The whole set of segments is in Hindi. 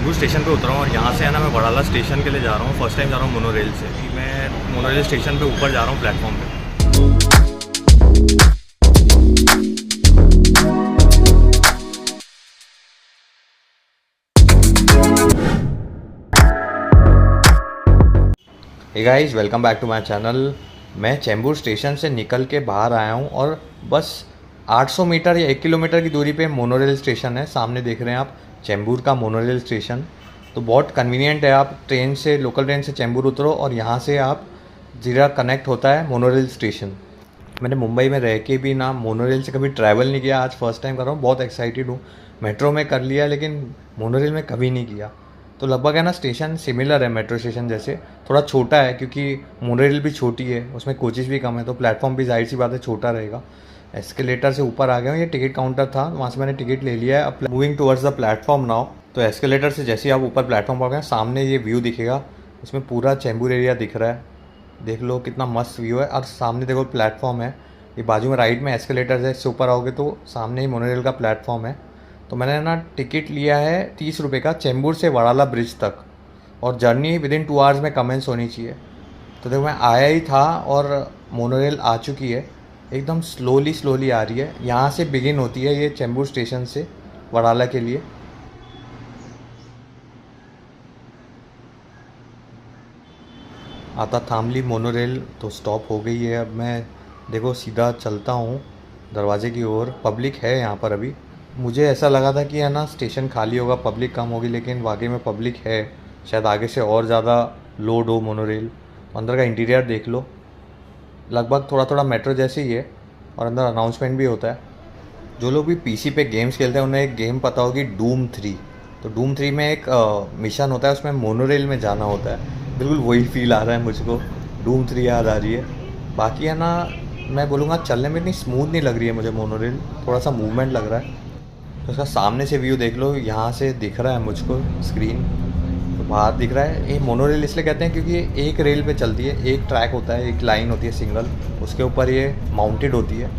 चेंबूर स्टेशन पे उतरा हूँ और यहाँ से है ना मैं वड़ाला स्टेशन के लिए जा रहा हूँ। फर्स्ट टाइम जा रहा हूँ मोनोरेल से। मैं मोनोरेल स्टेशन पे ऊपर जा रहा हूँ प्लेटफॉर्म पे। Hey guys, welcome back to my channel. मैं चेंबूर स्टेशन से निकल के बाहर आया हूँ और बस 800 मीटर या 1 किलोमीटर की दूरी पे मोनोरेल स्टेशन है। सामने देख रहे हैं आप चेंबूर का मोनोरेल स्टेशन। तो बहुत कन्वीनियंट है। आप ट्रेन से, लोकल ट्रेन से चेंबूर उतरो और यहाँ से आप जीरा कनेक्ट होता है मोनोरेल स्टेशन। मैंने मुंबई में रह के भी ना मोनोरेल से कभी ट्रैवल नहीं किया, आज फर्स्ट टाइम कर रहा हूँ। बहुत एक्साइटेड हूँ। मेट्रो में कर लिया लेकिन मोनोरेल में कभी नहीं किया। तो लगभग है ना स्टेशन सिमिलर है मेट्रो स्टेशन जैसे, थोड़ा छोटा है क्योंकि मोनोरेल भी छोटी है, उसमें कोचेस भी कम है, तो प्लेटफॉर्म भी जाहिर सी बात है छोटा रहेगा। एस्केलेटर से ऊपर आ गया हूँ, ये टिकट काउंटर था, वहाँ से मैंने टिकट ले लिया है। अब moving towards the platform now. तो एस्केलेटर से जैसे ही आप ऊपर प्लेटफॉर्म पर गए, सामने ये व्यू दिखेगा, इसमें पूरा चेंबूर एरिया दिख रहा है। देख लो कितना मस्त व्यू है। और सामने देखो प्लेटफॉर्म है, ये बाजू में राइट में एस्केलेटर है, इससे ऊपर आओगे तो सामने ही मोनोरेल का प्लेटफॉर्म है। तो मैंने ना टिकट लिया है 30 रुपये का चेंबूर से वड़ाला ब्रिज तक, और जर्नी विदिन 2 आवर्स में कमेंस होनी चाहिए। तो देखो मैं आया ही था और मोनोरेल आ चुकी है, एकदम स्लोली आ रही है। यहाँ से बिगिन होती है ये चेंबूर स्टेशन से वड़ाला के लिए। आता थामली मोनोरेल तो स्टॉप हो गई है। अब मैं देखो सीधा चलता हूँ दरवाजे की ओर। पब्लिक है यहाँ पर अभी। मुझे ऐसा लगा था कि है ना स्टेशन खाली होगा, पब्लिक कम होगी, लेकिन वाकई में पब्लिक है। शायद आगे से और ज़्यादा लोड हो मोनोरेल। अंदर का इंटीरियर देख लो, लगभग थोड़ा मेट्रो जैसे ही है, और अंदर अनाउंसमेंट भी होता है। जो लोग भी पीसी पे गेम्स खेलते हैं उन्हें एक गेम पता होगी, डूम 3। तो डूम 3 में एक मिशन होता है, उसमें मोनोरेल में जाना होता है। बिल्कुल वही फील आ रहा है मुझको, डूम 3 याद आ रही है। बाकी है ना, मैं बोलूँगा चलने में इतनी स्मूथ नहीं लग रही है मुझे मोनोरेल, थोड़ा सा मूवमेंट लग रहा है। तो उसका सामने से व्यू देख लो, यहाँ से दिख रहा है मुझको स्क्रीन, तो बाहर दिख रहा है। ये मोनोरेल इसलिए कहते हैं क्योंकि ये एक रेल पे चलती है, एक ट्रैक होता है, एक लाइन होती है सिंगल, उसके ऊपर ये माउंटेड होती है,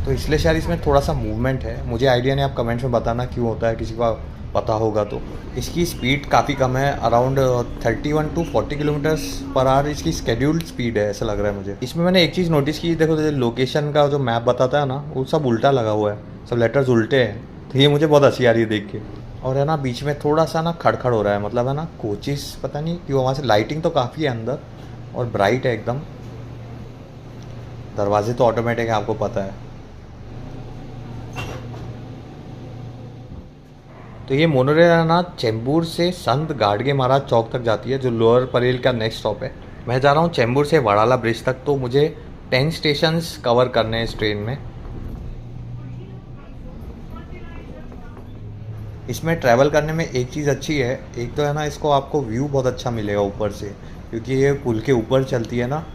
तो इसलिए शायद इसमें थोड़ा सा मूवमेंट है। मुझे आइडिया नहीं, आप कमेंट्स में बताना क्यों होता है, किसी का पता होगा तो। इसकी स्पीड काफ़ी कम है, around 31 to 40 kilometres per hour इसकी स्केड्यूल्ड स्पीड है, ऐसा लग रहा है मुझे। इसमें मैंने एक चीज़ नोटिस की, देखो लोकेशन का जो मैप बताता है ना, वो सब उल्टा लगा हुआ है, सब लेटर्स उल्टे हैं। तो ये मुझे बहुत हंसी आ रही है देख के। और है ना बीच में थोड़ा सा ना खड़खड़ हो रहा है, मतलब है ना कोचिस, पता नहीं क्यों। वहाँ से लाइटिंग तो काफ़ी है अंदर और ब्राइट है एकदम। दरवाजे तो ऑटोमेटिक है, आपको पता है। तो ये मोनोरेल है ना चेंबूर से संत गाडगे महाराज चौक तक जाती है, जो लोअर परेल का नेक्स्ट स्टॉप है। मैं जा रहा हूँ चेंबूर से वड़ाला ब्रिज तक, तो मुझे 10 स्टेशंस कवर करने हैं इस ट्रेन में। इसमें ट्रैवल करने में एक चीज़ अच्छी है, एक तो है ना इसको आपको व्यू बहुत अच्छा मिलेगा ऊपर से, क्योंकि ये पुल के ऊपर चलती है ना।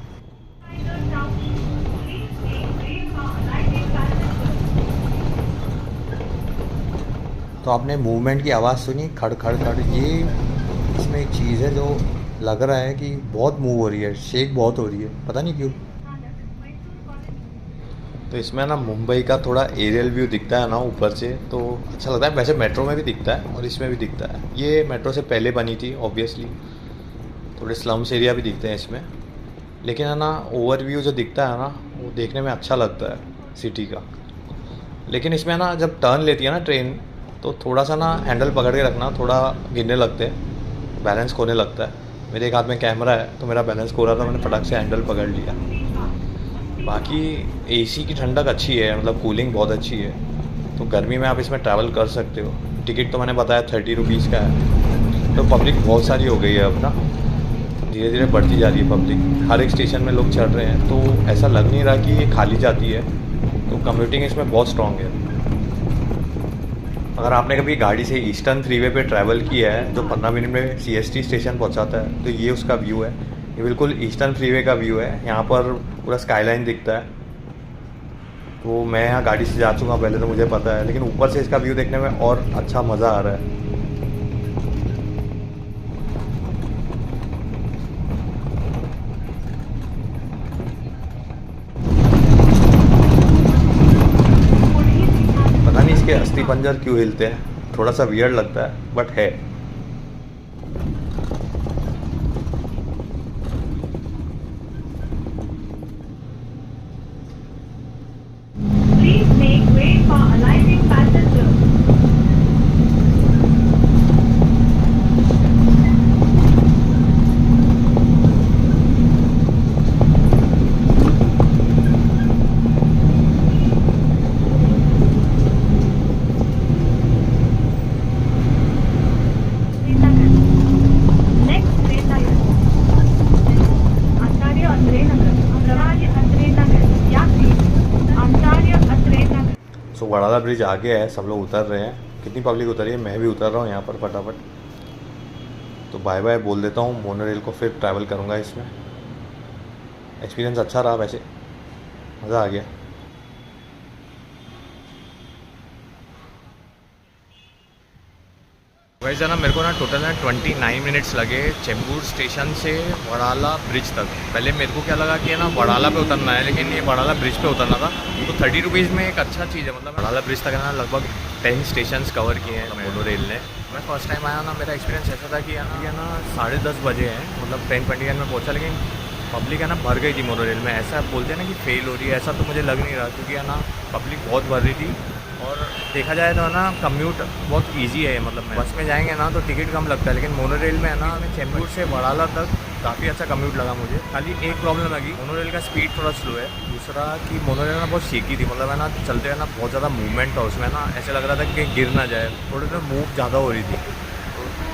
तो आपने मूवमेंट की आवाज़ सुनी, खड़ खड़ खड़। ये इसमें एक चीज़ है जो लग रहा है कि बहुत मूव हो रही है, शेक बहुत हो रही है, पता नहीं क्यों। तो इसमें ना मुंबई का थोड़ा एरियल व्यू दिखता है ना ऊपर से, तो अच्छा लगता है। वैसे मेट्रो में भी दिखता है और इसमें भी दिखता है। ये मेट्रो से पहले बनी थी ऑब्वियसली, थोड़े स्लम्स एरिया भी दिखते हैं इसमें, लेकिन है ना ओवरव्यू जो दिखता है ना, वो देखने में अच्छा लगता है सिटी का। लेकिन इसमें ना जब टर्न लेती है ना ट्रेन, तो थोड़ा सा ना हैंडल पकड़ के रखना, थोड़ा गिरने लगते हैं, बैलेंस खोने लगता है। मेरे एक हाथ में कैमरा है तो मेरा बैलेंस खो रहा था, मैंने फटाक से हैंडल पकड़ लिया। बाकी एसी की ठंडक अच्छी है, मतलब कूलिंग बहुत अच्छी है, तो गर्मी में आप इसमें ट्रैवल कर सकते हो। टिकट तो मैंने बताया 30 रुपीज़ का है। तो पब्लिक बहुत सारी हो गई है अब ना, धीरे धीरे बढ़ती जा रही है पब्लिक। हर एक स्टेशन में लोग चढ़ रहे हैं, तो ऐसा लग नहीं रहा कि ये खाली जाती है। तो कम्यूटिंग इसमें बहुत स्ट्रॉन्ग है। अगर आपने कभी गाड़ी से ईस्टर्न फ्रीवे पे ट्रैवल किया है, जो 15 मिनट में सीएसटी स्टेशन पहुंचाता है, तो ये उसका व्यू है। ये बिल्कुल ईस्टर्न फ्रीवे का व्यू है, यहाँ पर पूरा स्काईलाइन दिखता है। तो मैं यहाँ गाड़ी से जा चुका पहले, तो मुझे पता है, लेकिन ऊपर से इसका व्यू देखने में और अच्छा मज़ा आ रहा है। पता नहीं इसके अस्थि पंजर क्यों हिलते हैं, थोड़ा सा वियर्ड लगता है, बट है। वड़ाला ब्रिज आ गया है, सब लोग उतर रहे हैं। कितनी पब्लिक उतरी है, मैं भी उतर रहा हूँ यहाँ पर फटाफट। तो बाय बाय बोल देता हूँ, मोनोरेल को फिर ट्रैवल करूँगा इसमें। एक्सपीरियंस अच्छा रहा वैसे, मज़ा आ गया। वैसे ना मेरे को ना टोटल ना 29 मिनट्स लगे चेंबूर स्टेशन से वड़ाला ब्रिज तक। पहले मेरे को क्या लगा कि है ना वड़ाला पे उतरना है, लेकिन ये वड़ाला ब्रिज पे उतरना था। तो 30 रुपीज़ में एक अच्छा चीज़ है, मतलब वड़ाला ब्रिज तक है ना लगभग 10 स्टेशन कवर किए हैं मोनो रेल ने। मैं फर्स्ट टाइम आया ना, मेरा एक्सपीरियंस ऐसा था कि है ना 10:30 बजे हैं, मतलब 10:29 में पहुँचा, लेकिन पब्लिक है ना भर गई थी मोनो रेल में। ऐसा बोलते हैं ना कि फेल हो रही है, ऐसा तो मुझे लग नहीं रहा, क्योंकि है ना पब्लिक बहुत भर रही थी। और देखा जाए तो है ना कम्यूट बहुत इजी है, मतलब बस में जाएंगे ना तो टिकट कम लगता है, लेकिन मोनो रेल में है ना चेंबूर से वड़ाला तक काफ़ी अच्छा कम्यूट लगा मुझे। खाली एक प्रॉब्लम लगी, मोनो रेल का स्पीड थोड़ा स्लो है। दूसरा कि मोनो रेल ना बहुत शेकी थी, मतलब है ना चलते हैं ना बहुत ज़्यादा मूवमेंट था उसमें ना, ऐसे लग रहा था कि गिर ना जाए, थोड़ी सा मूव ज़्यादा हो रही थी।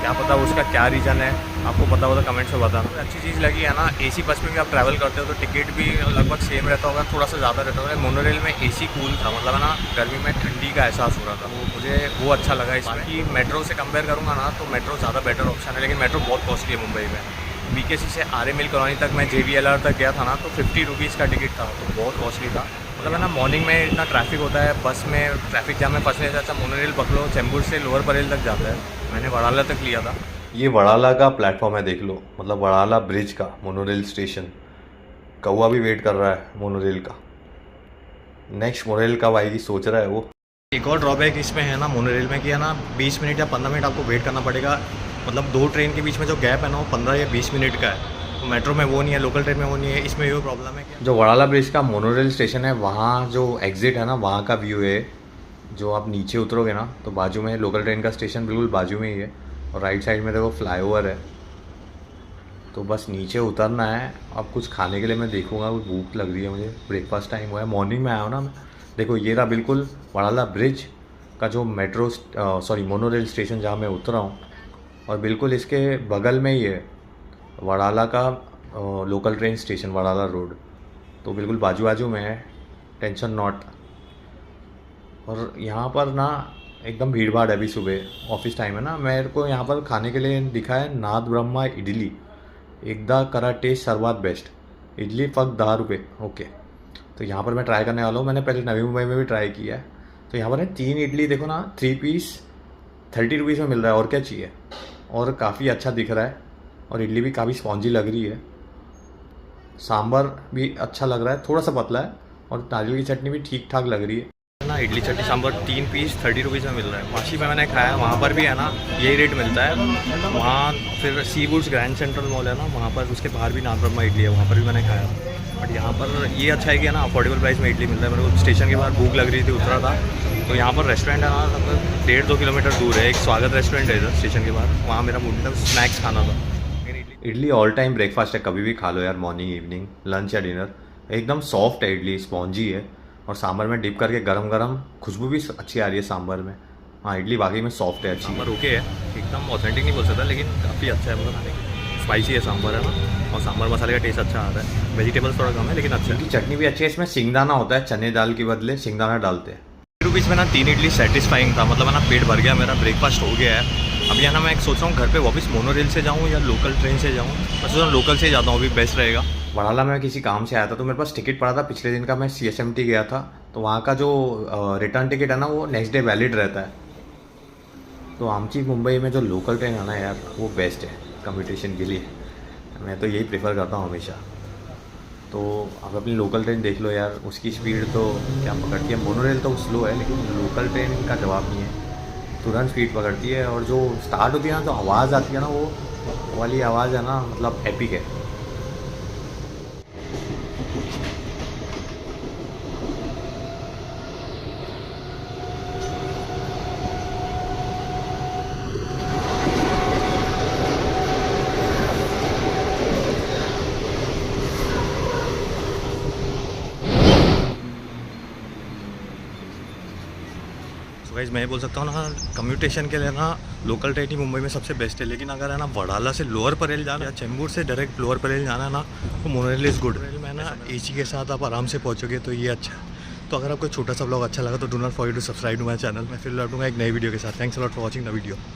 क्या पता उसका क्या रीज़न है, आपको पता हो तो कमेंट्स में बताना। अच्छी चीज़ लगी है ना, एसी बस में भी आप ट्रैवल करते हो तो टिकट भी लगभग सेम रहता होगा, थोड़ा सा ज़्यादा रहता होगा। मोनो रेल में एसी कूल था, मतलब है ना गर्मी में ठंडी का एहसास हो रहा था, वो मुझे वो अच्छा लगा इसमें। कि मेट्रो से कंपेयर करूँगा ना तो मेट्रो ज़्यादा बेटर ऑप्शन है, लेकिन मेट्रो बहुत कॉस्टली है मुंबई में। BKC से आर्य मिल कॉलोनी तक मैं JVLR तक गया था ना, तो 50 रुपीज़ का टिकट था, तो बहुत कॉस्टली था। मतलब है ना मॉर्निंग में इतना ट्रैफिक होता है, बस में ट्रैफिक जाम में फंसने से अच्छा मोनो रेल पकड़ो, चेंबूर से लोअर परेल तक जाता है। मैंने वड़ाला तक लिया था। ये वड़ाला का प्लेटफॉर्म है, देख लो, मतलब वड़ाला ब्रिज का मोनोरेल स्टेशन। कौवा भी वेट कर रहा है मोनोरेल का, नेक्स्ट मोनोरेल कब आएगी सोच रहा है वो। एक और ड्रॉबैक इसमें है ना मोनोरेल में कि है ना 20 मिनट या 15 मिनट आपको वेट करना पड़ेगा, मतलब दो ट्रेन के बीच में जो गैप है ना वो 15 या 20 मिनट का है। तो मेट्रो में वो नहीं है, लोकल ट्रेन में वो नहीं है, इसमें ये प्रॉब्लम है कि जो वड़ाला ब्रिज का मोनोरेल स्टेशन है वहाँ जो एग्जिट है ना वहाँ का व्यू है। जो आप नीचे उतरोगे ना तो बाजू में लोकल ट्रेन का स्टेशन बिल्कुल बाजू में ही है, और राइट साइड में देखो फ्लाईओवर है। तो बस नीचे उतरना है। अब कुछ खाने के लिए मैं देखूंगा, कुछ भूख लग रही है मुझे, ब्रेकफास्ट टाइम हुआ है, मॉर्निंग में आया हूँ ना मैं। देखो ये रहा बिल्कुल वड़ाला ब्रिज का जो मेट्रो सॉरी मोनोरेल स्टेशन जहाँ मैं उतरा हूँ, और बिल्कुल इसके बगल में ही है वड़ाला का local train station Wadala road. तो बिल्कुल बाजू बाजू में है, टेंशन नॉट। और यहाँ पर ना एकदम भीड़ भाड़ है, अभी सुबह ऑफिस टाइम है ना। मेरे को यहाँ पर खाने के लिए दिखा है नाथ ब्रह्मा इडली, एकदा करा टेस्ट सर्वात बेस्ट, इडली फक्त 10 रुपये। ओके, तो यहाँ पर मैं ट्राई करने वाला हूँ। मैंने पहले नवी मुंबई में भी ट्राई किया है। तो यहाँ पर है 3 इडली, देखो ना 3 पीस 30 रुपीज़ में मिल रहा है, और क्या चाहिए। और काफ़ी अच्छा दिख रहा है, और इडली भी काफ़ी स्पॉन्जी लग रही है। सांभर भी अच्छा लग रहा है, थोड़ा सा पतला है, और नारियल की चटनी भी ठीक ठाक लग रही है ना। इडली चटनी सांभर 3 पीस 30 रुपीज़ में मिल रहा है। वाशी में मैंने खाया, वहाँ पर भी है ना यही रेट मिलता है। वहाँ फिर सी वुड्स ग्रैंड सेंट्रल मॉल है ना, वहाँ पर उसके बाहर भी नाथ ब्रह्मा इडली है, वहाँ पर भी मैंने खाया। बट यहाँ पर ये अच्छा है कि ना अफोर्डेबल प्राइस में इडली मिल रहा है। मेरे को स्टेशन के बाहर भूख लग रही थी, उतरा था, तो यहाँ पर रेस्टोरेंट है ना लगभग 1.5-2 किलोमीटर दूर है, एक स्वागत रेस्टोरेंट है इधर स्टेशन के बाहर। वहाँ मेरा मूड था स्नैक्स खाना था। इडली ऑल टाइम ब्रेकफास्ट है, कभी भी खा लो यार, मॉर्निंग इवनिंग लंच या डिनर। एकदम सॉफ्ट है इडली, स्पॉन्जी है, और सांभर में डिप करके गरम गरम खुशबू भी अच्छी आ रही है सांभर में। हाँ इडली वाकई में सॉफ्ट है, अच्छी सांभर ओके है, एकदम ऑथेंटिक नहीं बोल सकता, लेकिन काफ़ी अच्छा है, मतलब स्पाइसी है सांभर है ना, और सांभर मसाले का टेस्ट अच्छा आता है। वेजिटेबल्स थोड़ा कम है लेकिन अच्छा है। चटनी भी अच्छी है, इसमें सिंगदाना होता है, चने दाल के बदले सिंगदाना डालते हैं। ₹30 में ना 3 इडली सेटिस्फाइंग था, मतलब है ना पेट भर गया मेरा, ब्रेकफास्ट हो गया है। अभी है ना मैं सोच रहा हूँ घर पे वापस मोनो रेल से जाऊँ या लोकल ट्रेन से जाऊँ। मैं सोच रहा हूँ लोकल से ही जाता हूँ, अभी बेस्ट रहेगा। वड़ाला में किसी काम से आया था, तो मेरे पास टिकट पड़ा था पिछले दिन का, मैं CSMT गया था, तो वहाँ का जो रिटर्न टिकट है ना वो नेक्स्ट डे वैलिड रहता है। तो आमची मुंबई में जो लोकल ट्रेन है ना यार वो बेस्ट है कम्यूटेशन के लिए, मैं तो यही प्रेफर करता हूँ हमेशा। तो आप अपनी लोकल ट्रेन देख लो यार, उसकी स्पीड तो क्या पकड़ती है। मोनो रेल तो स्लो है, लेकिन लोकल ट्रेन का जवाब नहीं है, तुरंत स्पीड पकड़ती है। और जो स्टार्ट होती है ना, जो आवाज़ आती है ना, वो वाली आवाज़ है ना, मतलब एपिक है। गाइस मैं बोल सकता हूँ ना, कम्यूटेशन के लिए ना लोकल ट्रेन ही मुंबई में सबसे बेस्ट है। लेकिन अगर है ना वड़ाला से लोअर परेल जाना या चेंबूर से डायरेक्ट लोअर परेल जाना है ना, तो मोनोरेल इज़ गुड। रेल में ना AC के साथ आप आराम से पहुँचोगे, तो ये अच्छा है। तो अगर आपको छोटा सा ब्लॉग अच्छा लगा तो do not forget to subscribe to my channel. मैं फिर लौटूंगा एक नई वीडियो के साथ। Thanks a lot for watching the video.